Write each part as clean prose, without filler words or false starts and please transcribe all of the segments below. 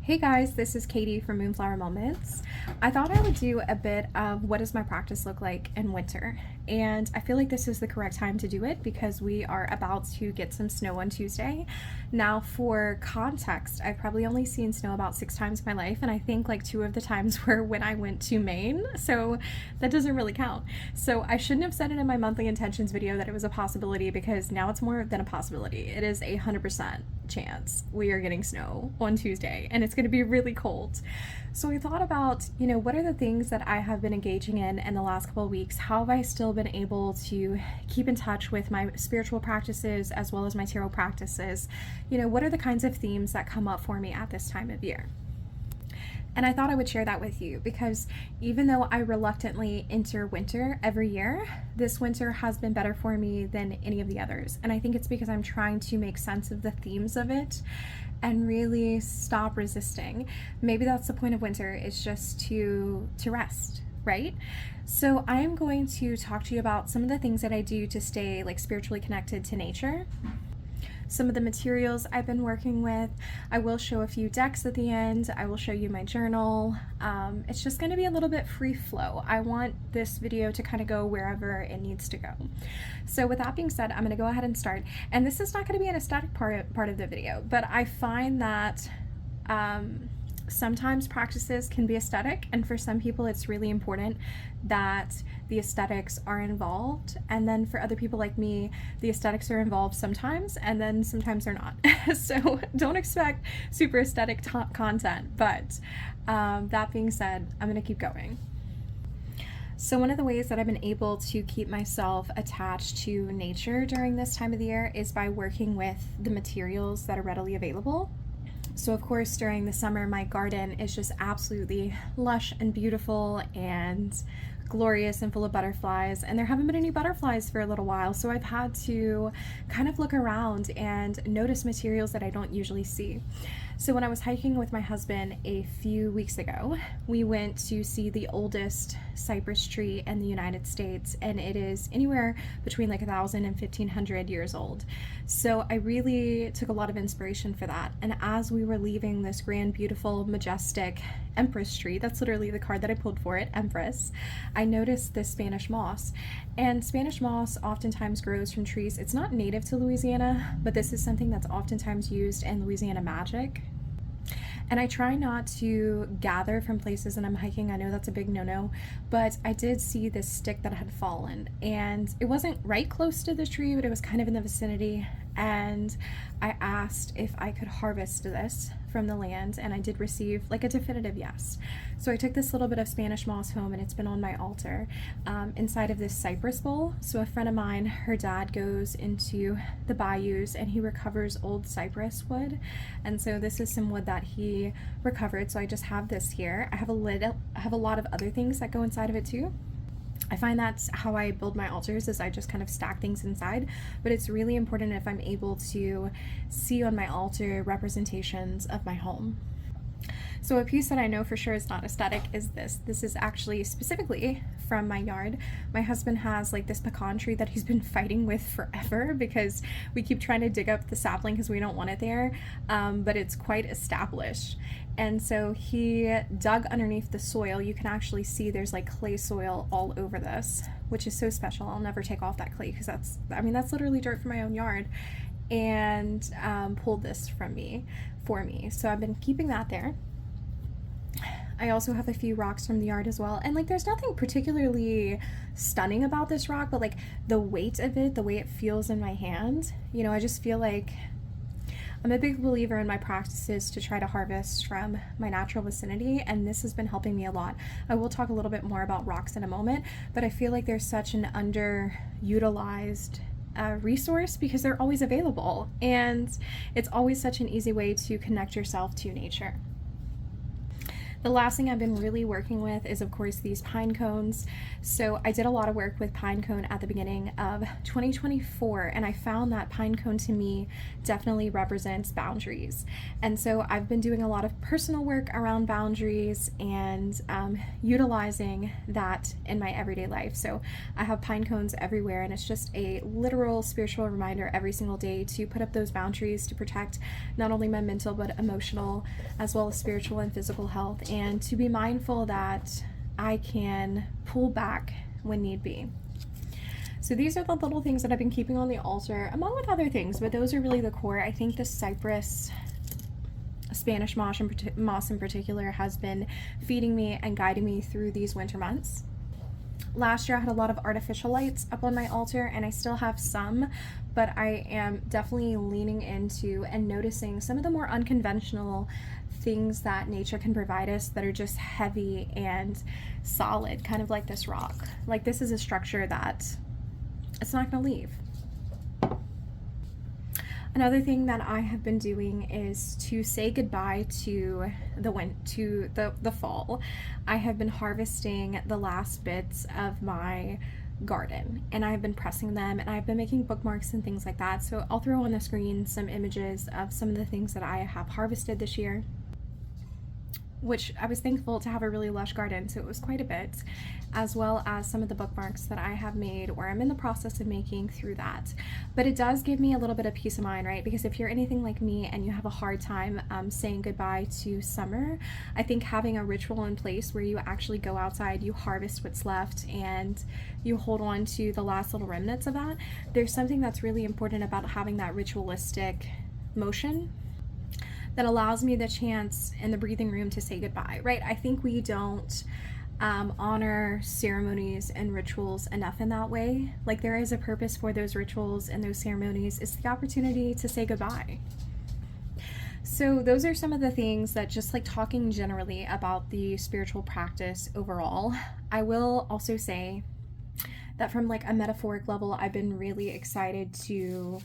Hey guys, this is Katie from Moonflower Moments. I thought I would do a bit of what does my practice look like in winter, and I feel like this is the correct time to do it because we are about to get some snow on Tuesday. Now, for context, I've probably only seen snow about 6 times in my life, and I think like 2 of the times were when I went to Maine, so that doesn't really count. So I shouldn't have said it in my monthly intentions video that it was a possibility because now it's more than a possibility. It is 100% chance we are getting snow on Tuesday, and it's going to be really cold. So I thought about, what are the things that I have been engaging in the last couple of weeks? How have I still been able to keep in touch with my spiritual practices as well as my tarot practices? What are the kinds of themes that come up for me at this time of year? And I thought I would share that with you because even though I reluctantly enter winter every year, this winter has been better for me than any of the others. And I think it's because I'm trying to make sense of the themes of it and really stop resisting. Maybe that's the point of winter, is just to rest, right? So I am going to talk to you about some of the things that I do to stay like spiritually connected to nature. Some of the materials I've been working with. I will show a few decks at the end. I will show you my journal. It's just going to be a little bit free flow. I want this video to kind of go wherever it needs to go. So with that being said, I'm going to go ahead and start. And this is not going to be an aesthetic part of the video, but I find that sometimes practices can be aesthetic, and for some people it's really important that the aesthetics are involved, and then for other people like me, the aesthetics are involved sometimes and then sometimes they're not. So don't expect super aesthetic content, but that being said, I'm gonna keep going. So one of the ways that I've been able to keep myself attached to nature during this time of the year is by working with the materials that are readily available. So of course, during the summer, my garden is just absolutely lush and beautiful and glorious and full of butterflies, and there haven't been any butterflies for a little while, so I've had to kind of look around and notice materials that I don't usually see. So when I was hiking with my husband a few weeks ago, we went to see the oldest cypress tree in the United States, and it is anywhere between like 1,000 and 1,500 years old. So I really took a lot of inspiration for that, and as we were leaving this grand, beautiful, majestic Empress tree, that's literally the card that I pulled for it, Empress, I noticed this Spanish moss. And Spanish moss oftentimes grows from trees. It's not native to Louisiana, but this is something that's oftentimes used in Louisiana magic. And I try not to gather from places that I'm hiking. I know that's a big no-no, but I did see this stick that had fallen, and it wasn't right close to the tree, but it was kind of in the vicinity. And I asked if I could harvest this from the land, and I did receive like a definitive yes. So I took this little bit of Spanish moss home, and it's been on my altar inside of this cypress bowl. So a friend of mine, her dad goes into the bayous and he recovers old cypress wood, and so this is some wood that he recovered. So I just have this here. I have a lot of other things that go inside of it too. I find that's how I build my altars, is I just kind of stack things inside, but it's really important if I'm able to see on my altar representations of my home. So a piece that I know for sure is not aesthetic is this. This is actually specifically from my yard. My husband has like this pecan tree that he's been fighting with forever because we keep trying to dig up the sapling because we don't want it there, but it's quite established. And so he dug underneath the soil. You can actually see there's like clay soil all over this, which is so special. I'll never take off that clay because that's literally dirt from my own yard, and pulled this for me. So I've been keeping that there. I also have a few rocks from the yard as well, and like there's nothing particularly stunning about this rock, but like the weight of it, the way it feels in my hand, I just feel like I'm a big believer in my practices to try to harvest from my natural vicinity, and this has been helping me a lot. I will talk a little bit more about rocks in a moment, but I feel like there's such an underutilized resource because they're always available, and it's always such an easy way to connect yourself to nature. The last thing I've been really working with is, of course, these pine cones. So I did a lot of work with pine cone at the beginning of 2024, and I found that pine cone to me definitely represents boundaries. And so I've been doing a lot of personal work around boundaries and utilizing that in my everyday life. So I have pine cones everywhere, and it's just a literal spiritual reminder every single day to put up those boundaries to protect not only my mental but emotional as well as spiritual and physical health, and to be mindful that I can pull back when need be. So these are the little things that I've been keeping on the altar, among with other things, but those are really the core. I think the cypress, Spanish moss in particular, has been feeding me and guiding me through these winter months. Last year I had a lot of artificial lights up on my altar, and I still have some, but I am definitely leaning into and noticing some of the more unconventional things that nature can provide us that are just heavy and solid, kind of like this rock. Like, this is a structure that it's not going to leave. Another thing that I have been doing is to say goodbye to the fall. I have been harvesting the last bits of my garden, and I've been pressing them, and I've been making bookmarks and things like that. So I'll throw on the screen some images of some of the things that I have harvested this year, which I was thankful to have a really lush garden, so it was quite a bit, as well as some of the bookmarks that I have made or I'm in the process of making through that. But it does give me a little bit of peace of mind, right? Because if you're anything like me and you have a hard time saying goodbye to summer, I think having a ritual in place where you actually go outside, you harvest what's left, and you hold on to the last little remnants of that, there's something that's really important about having that ritualistic motion that allows me the chance and the breathing room to say goodbye, right? I think we don't honor ceremonies and rituals enough in that way. Like, there is a purpose for those rituals and those ceremonies. It's the opportunity to say goodbye. So those are some of the things that, just like talking generally about the spiritual practice overall. I will also say that from like a metaphoric level, I've been really excited to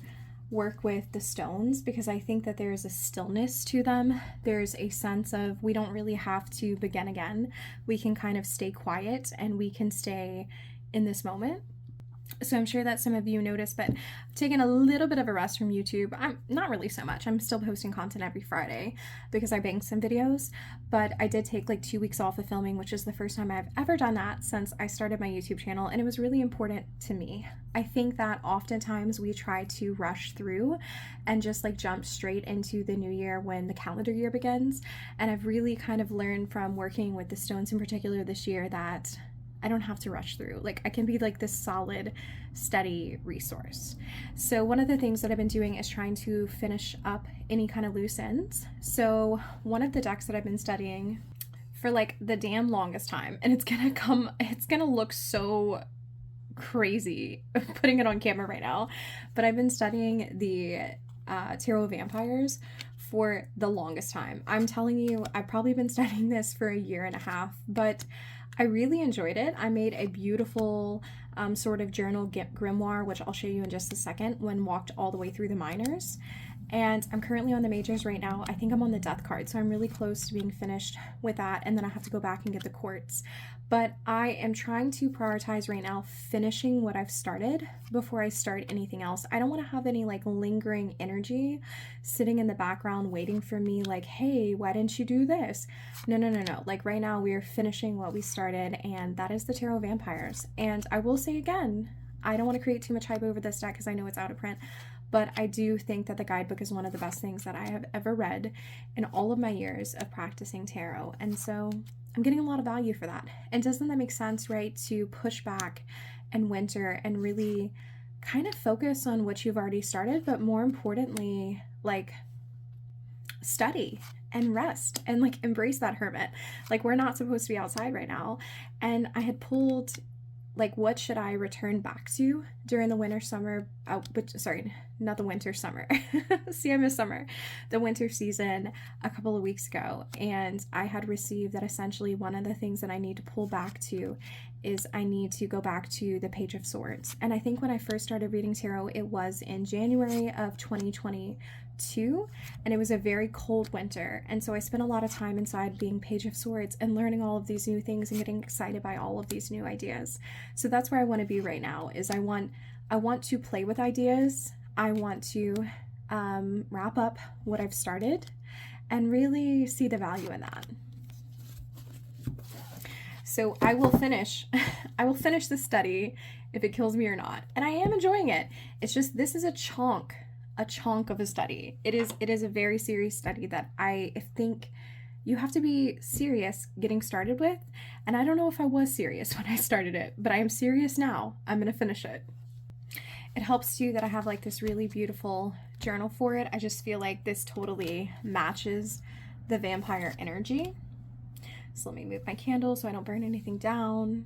work with the stones, because I think that there's a stillness to them. There's a sense of we don't really have to begin again. We can kind of stay quiet and we can stay in this moment. So I'm sure that some of you noticed, but I've taken a little bit of a rest from YouTube. I'm not really so much. I'm still posting content every Friday because I banked some videos, but I did take like 2 weeks off of filming, which is the first time I've ever done that since I started my YouTube channel, and it was really important to me. I think that oftentimes we try to rush through and just like jump straight into the new year when the calendar year begins, and I've really kind of learned from working with the stones in particular this year that I don't have to rush through. Like, I can be like this solid, steady resource. So one of the things that I've been doing is trying to finish up any kind of loose ends. So one of the decks that I've been studying for like the damn longest time, and it's gonna look so crazy putting it on camera right now, but I've been studying the Tarot Vampires for the longest time. I'm telling you, I've probably been studying this for 1.5 years, but I really enjoyed it. I made a beautiful sort of journal grimoire, which I'll show you in just a second, when walked all the way through the minors. And I'm currently on the majors right now. I think I'm on the death card, so I'm really close to being finished with that, and then I have to go back and get the quartz. But I am trying to prioritize right now finishing what I've started before I start anything else. I don't want to have any like lingering energy sitting in the background waiting for me, like, hey, why didn't you do this? No. Like, right now we are finishing what we started, and that is the Tarot Vampires. And I will say again, I don't want to create too much hype over this deck because I know it's out of print, but I do think that the guidebook is one of the best things that I have ever read in all of my years of practicing tarot. And so I'm getting a lot of value for that. And doesn't that make sense, right? To push back and winter and really kind of focus on what you've already started, but more importantly, like, study and rest and like embrace that hermit. Like, we're not supposed to be outside right now. And I had pulled like, what should I return back to during the winter summer, not the winter summer. See, I miss summer. The winter season a couple of weeks ago. And I had received that essentially one of the things that I need to pull back to is I need to go back to the Page of Swords. And I think when I first started reading tarot, it was in January of 2022. 2, and it was a very cold winter, and so I spent a lot of time inside being Page of Swords and learning all of these new things and getting excited by all of these new ideas. So that's where I want to be right now, is I want to play with ideas. I want to wrap up what I've started and really see the value in that. So I will finish the study if it kills me or not. And I am enjoying it. It's just, this is a chunk of a study. It is a very serious study that I think you have to be serious getting started with. And I don't know if I was serious when I started it, but I am serious now. I'm going to finish it. It helps too that I have like this really beautiful journal for it. I just feel like this totally matches the vampire energy. So let me move my candle so I don't burn anything down.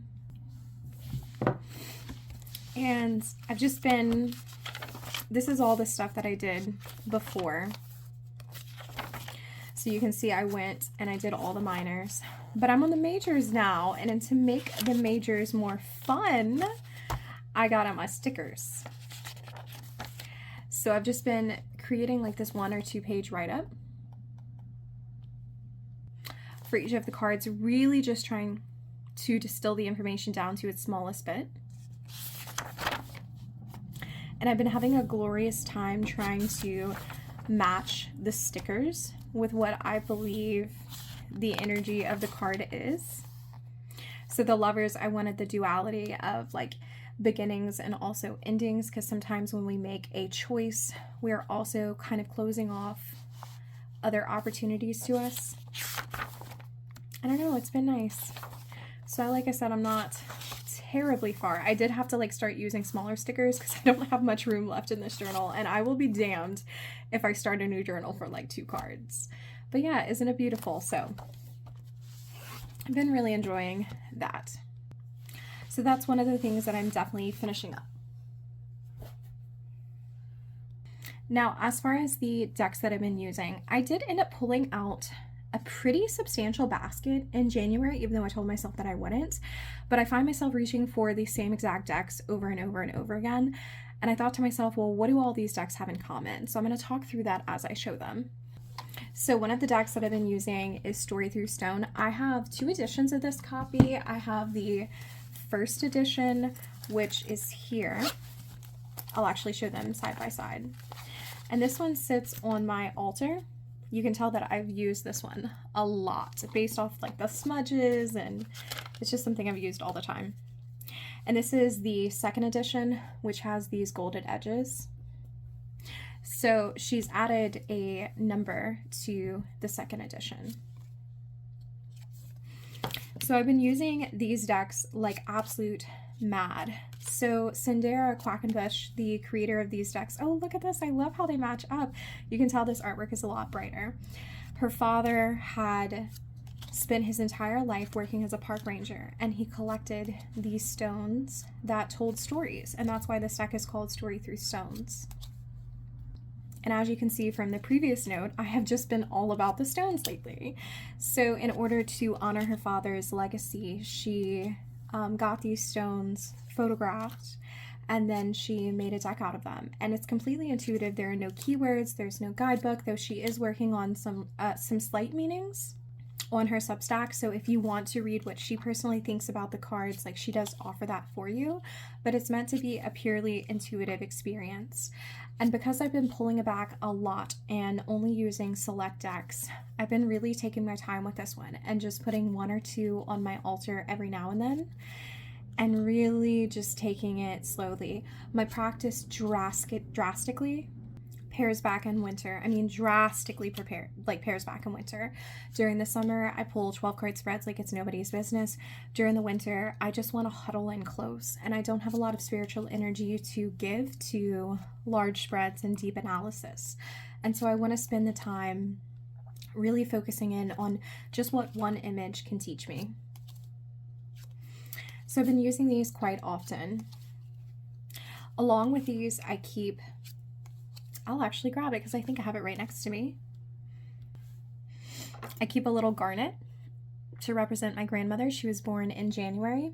And I've just been, this is all the stuff that I did before. So you can see I went and I did all the minors, but I'm on the majors now. And then to make the majors more fun, I got out my stickers. So I've just been creating like this 1 or 2 page write-up for each of the cards, really just trying to distill the information down to its smallest bit. And I've been having a glorious time trying to match the stickers with what I believe the energy of the card is. So the Lovers, I wanted the duality of like beginnings and also endings, because sometimes when we make a choice, we're also kind of closing off other opportunities to us. I don't know, it's been nice. So like I said, I'm not terribly far. I did have to like start using smaller stickers because I don't have much room left in this journal, and I will be damned if I start a new journal for like 2 cards. But yeah, isn't it beautiful? So I've been really enjoying that. So that's one of the things that I'm definitely finishing up. Now, as far as the decks that I've been using, I did end up pulling out a pretty substantial basket in January, even though I told myself that I wouldn't. But I find myself reaching for the same exact decks over and over and over again. And I thought to myself, well, what do all these decks have in common? So I'm going to talk through that as I show them. So one of the decks that I've been using is Story Through Stone. I have 2 editions of this copy. I have the first edition, which is here. I'll actually show them side by side. And this one sits on my altar. You can tell that I've used this one a lot based off like the smudges, and it's just something I've used all the time. And this is the second edition, which has these golded edges. So she's added a number to the second edition. So I've been using these decks like absolute mad. So Sindera Quackenbush, the creator of these decks, oh, look at this. I love how they match up. You can tell this artwork is a lot brighter. Her father had spent his entire life working as a park ranger, and he collected these stones that told stories. And that's why this deck is called Story Through Stones. And as you can see from the previous note, I have just been all about the stones lately. So in order to honor her father's legacy, she got these stones photographed, and then she made a deck out of them. And it's completely intuitive. There are no keywords, there's no guidebook, though she is working on some slight meanings on her Substack. So if you want to read what she personally thinks about the cards, like, she does offer that for you, but it's meant to be a purely intuitive experience. And because I've been pulling it back a lot and only using select decks, I've been really taking my time with this one and just putting 1 or 2 on my altar every now and then, and really just taking it slowly. My practice drastically pairs back in winter. I mean, drastically pairs back in winter. During the summer, I pull 12 card spreads like it's nobody's business. During the winter, I just want to huddle in close, and I don't have a lot of spiritual energy to give to large spreads and deep analysis. And so I want to spend the time really focusing in on just what one image can teach me. So I've been using these quite often. Along with these, I'll actually grab it because I think I have it right next to me. I keep a little garnet to represent my grandmother. She was born in January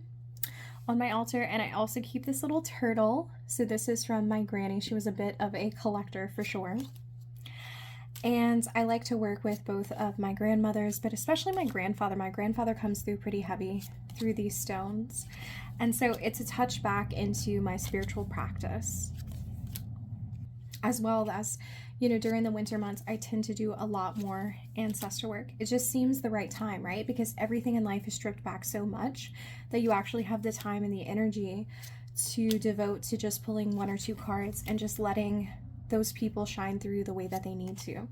on my altar. And I also keep this little turtle. So this is from my granny. She was a bit of a collector for sure. And I like to work with both of my grandmothers, but especially my grandfather. My grandfather comes through pretty heavy through these stones. And so it's a touch back into my spiritual practice. As well as, you know, during the winter months, I tend to do a lot more ancestor work. It just seems the right time, right? Because everything in life is stripped back so much that you actually have the time and the energy to devote to just pulling 1 or 2 cards and just letting those people shine through the way that they need to.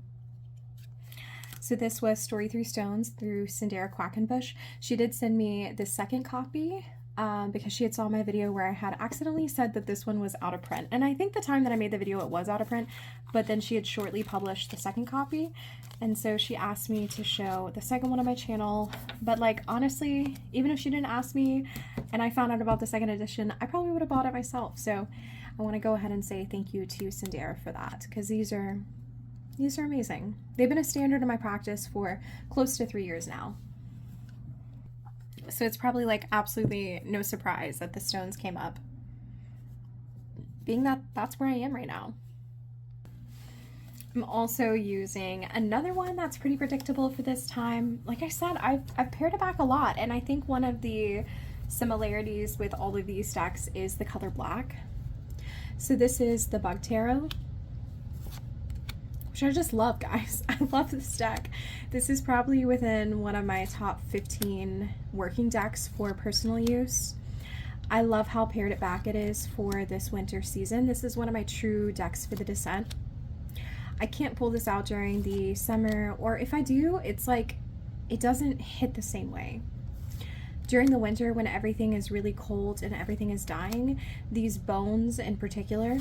So this was Story Through Stones through Sindera Quackenbush. She did send me the second copy because she had saw my video where I had accidentally said that this one was out of print. And I think the time that I made the video it was out of print, but then she had shortly published the second copy. And so she asked me to show the second one on my channel. But like, honestly, even if she didn't ask me and I found out about the second edition, I probably would have bought it myself. So I want to go ahead and say thank you to Sindera for that, because these are amazing. They've been a standard in my practice for close to 3 years now. So it's probably like absolutely no surprise that the stones came up, being that that's where I am right now. I'm also using another one that's pretty predictable for this time. Like I said, I've paired it back a lot, and I think one of the similarities with all of these decks is the color black. So this is the Bug Tarot, which I just love, guys. I love this deck. This is probably within one of my top 15 working decks for personal use. I love how paired it back it is for this winter season. This is one of my true decks for the descent. I can't pull this out during the summer, or if I do, it's like it doesn't hit the same way. During the winter, when everything is really cold and everything is dying, these bones in particular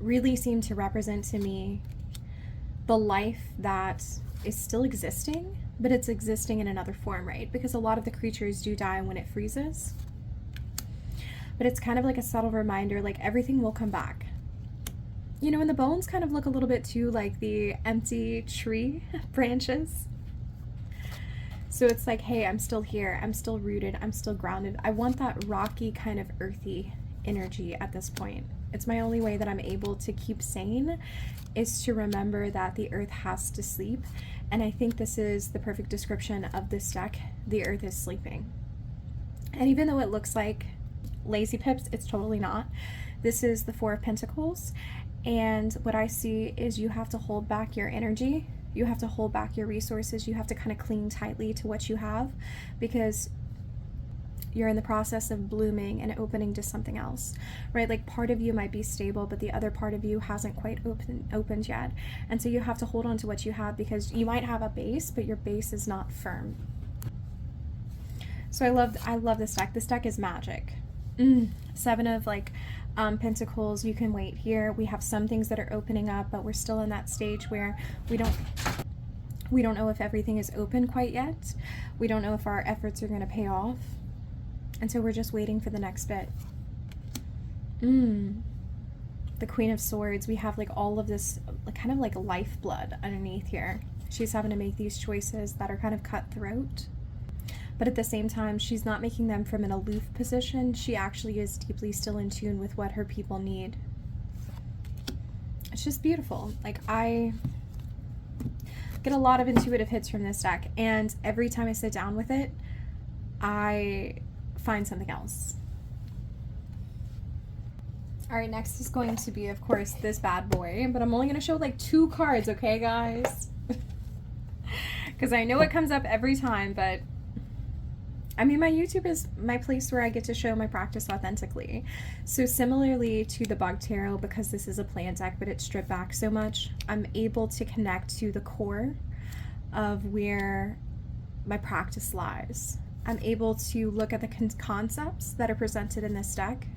really seem to represent to me the life that is still existing, but it's existing in another form, right? Because a lot of the creatures do die when it freezes. But it's kind of like a subtle reminder, like everything will come back. You know, and the bones kind of look a little bit too like the empty tree branches. So it's like, hey, I'm still here. I'm still rooted. I'm still grounded. I want that rocky kind of earthy energy at this point. It's my only way that I'm able to keep sane, is to remember that the earth has to sleep. And I think this is the perfect description of this deck. The earth is sleeping. And even though it looks like lazy pips, it's totally not. This is the Four of Pentacles. And what I see is you have to hold back your energy. You have to hold back your resources. You have to kind of cling tightly to what you have, because you're in the process of blooming and opening to something else, right? Like part of you might be stable, but the other part of you hasn't quite opened yet. And so you have to hold on to what you have, because you might have a base, but your base is not firm. So I love this deck. This deck is magic. Seven of Pentacles. You can wait here. We have some things that are opening up, but we're still in that stage where we don't know if everything is open quite yet. We don't know if our efforts are going to pay off. And so we're just waiting for the next bit. The Queen of Swords. We have like all of this kind of like lifeblood underneath here. She's having to make these choices that are kind of cutthroat. But at the same time, she's not making them from an aloof position. She actually is deeply still in tune with what her people need. It's just beautiful. Like, I get a lot of intuitive hits from this deck, and every time I sit down with it, I find something else. All right, next is going to be, of course, this bad boy, but I'm only going to show like 2 cards, okay, guys? Because I know it comes up every time, but I mean, my YouTube is my place where I get to show my practice authentically. So similarly to the Bug Tarot, because this is a plant deck, but it's stripped back so much, I'm able to connect to the core of where my practice lies. I'm able to look at the concepts that are presented in this deck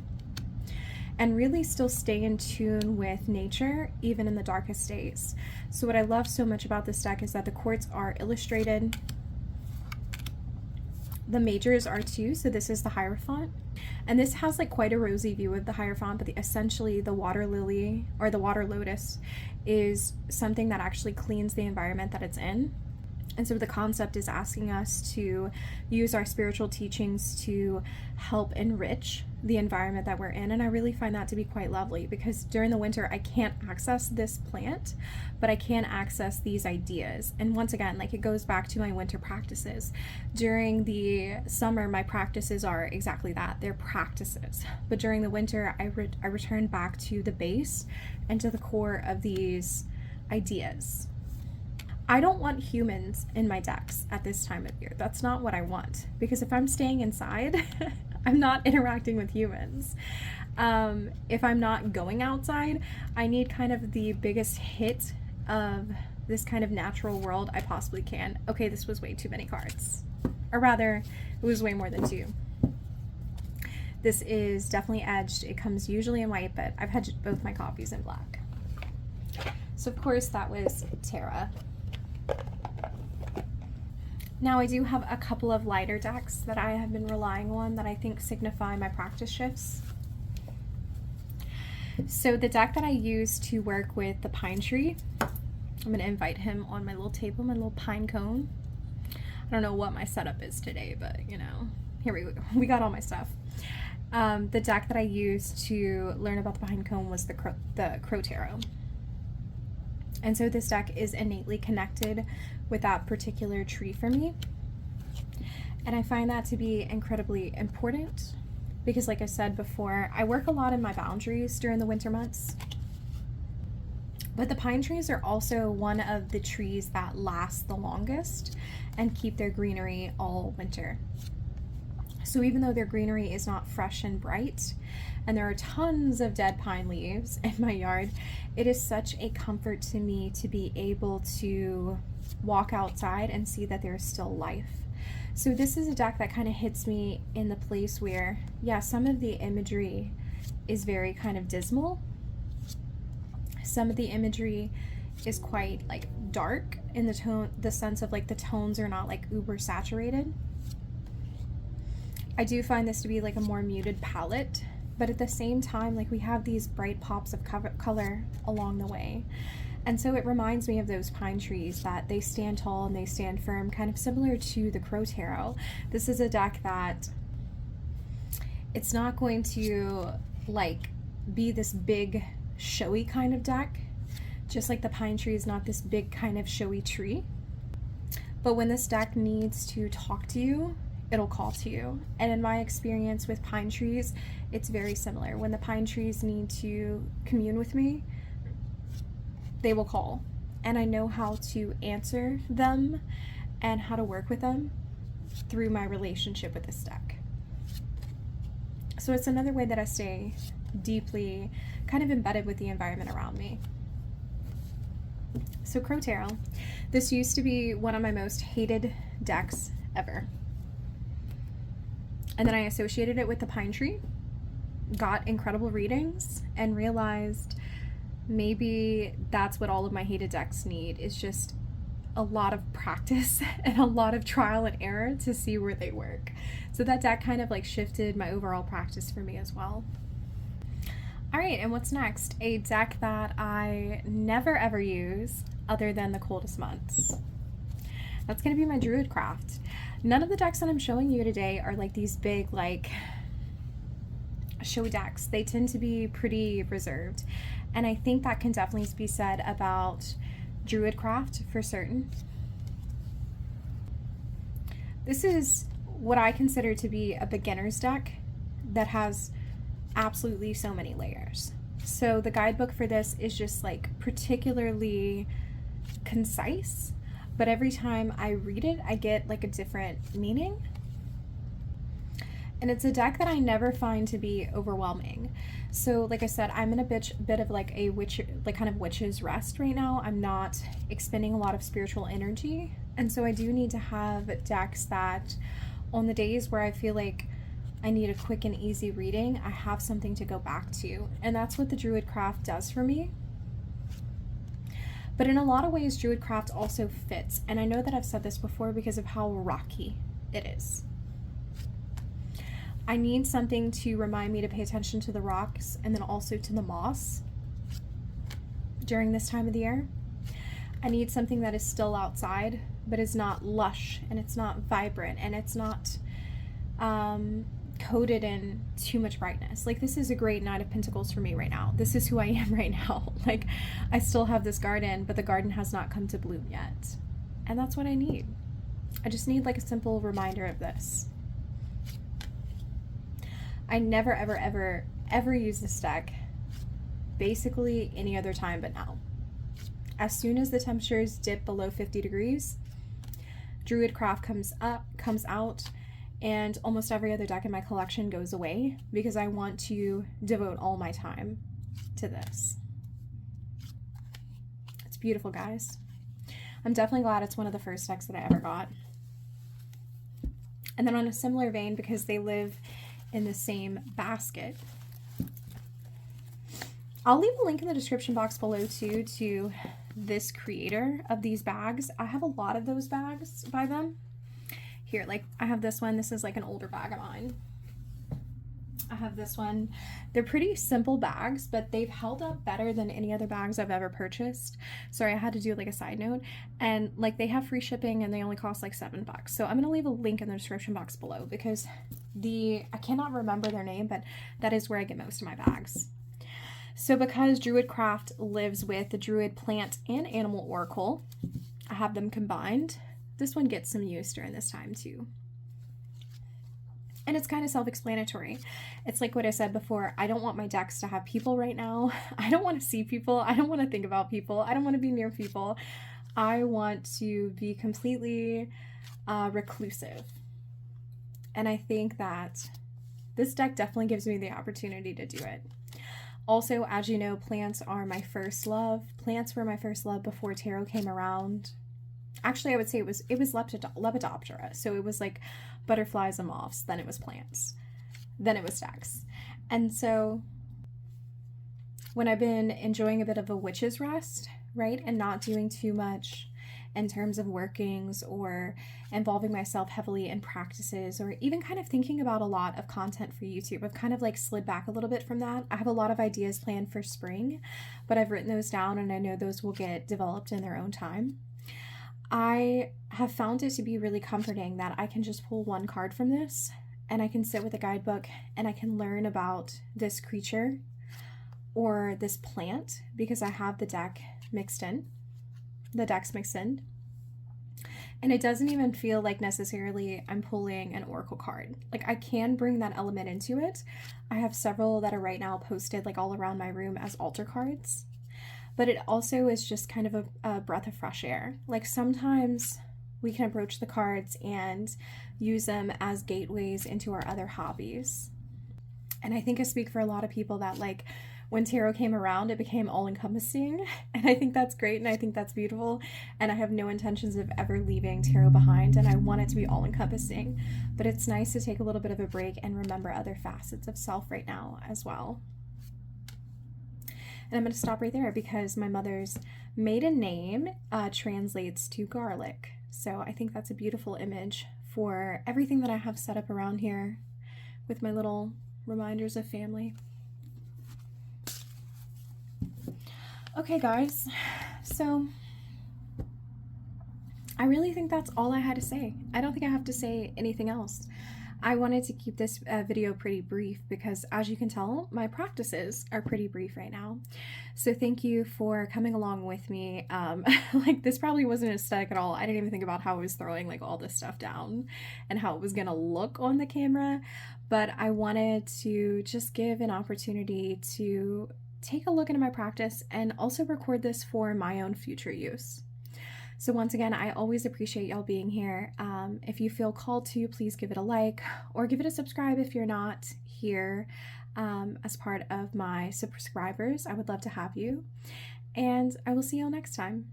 and really still stay in tune with nature, even in the darkest days. So what I love so much about this deck is that the quartz are illustrated. The majors are too, so this is the Hierophant. And this has like quite a rosy view of the Hierophant, but essentially the water lily or the water lotus is something that actually cleans the environment that it's in. And so the concept is asking us to use our spiritual teachings to help enrich the environment that we're in. And I really find that to be quite lovely, because during the winter, I can't access this plant, but I can access these ideas. And once again, like, it goes back to my winter practices. During the summer, my practices are exactly that. They're practices. But during the winter, I return back to the base and to the core of these ideas. I don't want humans in my decks at this time of year. That's not what I want, because if I'm staying inside, I'm not interacting with humans. If I'm not going outside, I need kind of the biggest hit of this kind of natural world I possibly can. Okay, this was way too many cards. Or rather, it was way more than 2. This is definitely edged. It comes usually in white, but I've hedged both my copies in black. So of course that was Tara. Now I do have a couple of lighter decks that I have been relying on that I think signify my practice shifts. So the deck that I use to work with the pine tree, I'm going to invite him on my little table, my little pine cone. I don't know what my setup is today, but you know, here we go. We got all my stuff. The deck that I used to learn about the pine cone was the Crow Tarot. And so this deck is innately connected with that particular tree for me. And I find that to be incredibly important because, like I said before, I work a lot in my boundaries during the winter months. But the pine trees are also one of the trees that last the longest and keep their greenery all winter. So even though their greenery is not fresh and bright, and there are tons of dead pine leaves in my yard, it is such a comfort to me to be able to walk outside and see that there's still life. So this is a deck that kind of hits me in the place where, yeah, some of the imagery is very kind of dismal. Some of the imagery is quite like dark in the sense of like the tones are not like uber saturated. I do find this to be like a more muted palette, but at the same time, like, we have these bright pops of color along the way. And so it reminds me of those pine trees, that they stand tall and they stand firm, kind of similar to the Crow Tarot. This is a deck that it's not going to like be this big showy kind of deck, just like the pine tree is not this big kind of showy tree. But when this deck needs to talk to you, it'll call to you. And in my experience with pine trees, it's very similar. When the pine trees need to commune with me, they will call. And I know how to answer them and how to work with them through my relationship with this deck. So it's another way that I stay deeply kind of embedded with the environment around me. So Crow Tarot, this used to be one of my most hated decks ever. And then I associated it with the pine tree, got incredible readings, and realized maybe that's what all of my hated decks need, is just a lot of practice and a lot of trial and error to see where they work. So that deck kind of like shifted my overall practice for me as well. All right, and what's next? A deck that I never ever use other than the coldest months. That's going to be my Druid Craft. None of the decks that I'm showing you today are like these big, like, show decks. They tend to be pretty reserved. And I think that can definitely be said about Druid Craft for certain. This is what I consider to be a beginner's deck that has absolutely so many layers. So the guidebook for this is just like particularly concise, but every time I read it, I get like a different meaning. And it's a deck that I never find to be overwhelming. So like I said, I'm in a bit of like a kind of witch's rest right now. I'm not expending a lot of spiritual energy. And so I do need to have decks that on the days where I feel like I need a quick and easy reading, I have something to go back to. And that's what the Druid Craft does for me. But in a lot of ways, Druid Craft also fits. And I know that I've said this before because of how rocky it is. I need something to remind me to pay attention to the rocks and then also to the moss during this time of the year. I need something that is still outside, but is not lush, and it's not vibrant, and it's not coated in too much brightness. Like, this is a great Knight of Pentacles for me right now. This is who I am right now. Like, I still have this garden, but the garden has not come to bloom yet. And that's what I need. I just need like a simple reminder of this. I never, ever, ever, ever use this deck basically any other time but now. As soon as the temperatures dip below 50 degrees, Druid Craft comes out, and almost every other deck in my collection goes away because I want to devote all my time to this. It's beautiful, guys. I'm definitely glad it's one of the first decks that I ever got. And then on a similar vein, because they live in the same basket, I'll leave a link in the description box below too to this creator of these bags. I have a lot of those bags by them. Here, like I have this one. This is like an older bag of mine. I have this one. They're pretty simple bags, but they've held up better than any other bags I've ever purchased. Sorry, I had to do like a side note. And like they have free shipping and they only cost like $7. So I'm gonna leave a link in the description box below because I cannot remember their name, but that is where I get most of my bags. So because Druid Craft lives with the Druid Plant and Animal Oracle, I have them combined. This one gets some use during this time too. And it's kind of self-explanatory. It's like what I said before. I don't want my decks to have people right now. I don't want to see people. I don't want to think about people. I don't want to be near people. I want to be completely reclusive. And I think that this deck definitely gives me the opportunity to do it. Also, as you know, plants are my first love. Plants were my first love before tarot came around. Actually, I would say it was Lepidoptera. So it was like butterflies and moths. Then it was plants. Then it was decks. And so when I've been enjoying a bit of a witch's rest, right, and not doing too much in terms of workings or involving myself heavily in practices or even kind of thinking about a lot of content for YouTube, I've kind of like slid back a little bit from that. I have a lot of ideas planned for spring, but I've written those down and I know those will get developed in their own time. I have found it to be really comforting that I can just pull one card from this and I can sit with a guidebook and I can learn about this creature or this plant because I have the decks mixed in. And it doesn't even feel like necessarily I'm pulling an oracle card. Like I can bring that element into it. I have several that are right now posted like all around my room as altar cards. But it also is just kind of a breath of fresh air. Like sometimes we can approach the cards and use them as gateways into our other hobbies. And I think I speak for a lot of people that like when tarot came around, it became all-encompassing. And I think that's great and I think that's beautiful. And I have no intentions of ever leaving tarot behind and I want it to be all-encompassing. But it's nice to take a little bit of a break and remember other facets of self right now as well. And I'm going to stop right there because my mother's maiden name translates to garlic. So I think that's a beautiful image for everything that I have set up around here with my little reminders of family. Okay, guys, so I really think that's all I had to say. I don't think I have to say anything else. I wanted to keep this video pretty brief because as you can tell, my practices are pretty brief right now. So thank you for coming along with me. Like this probably wasn't aesthetic at all. I didn't even think about how I was throwing like all this stuff down and how it was gonna look on the camera, but I wanted to just give an opportunity to take a look into my practice and also record this for my own future use. So once again, I always appreciate y'all being here. If you feel called to, please give it a like or give it a subscribe if you're not here as part of my subscribers. I would love to have you. And I will see y'all next time.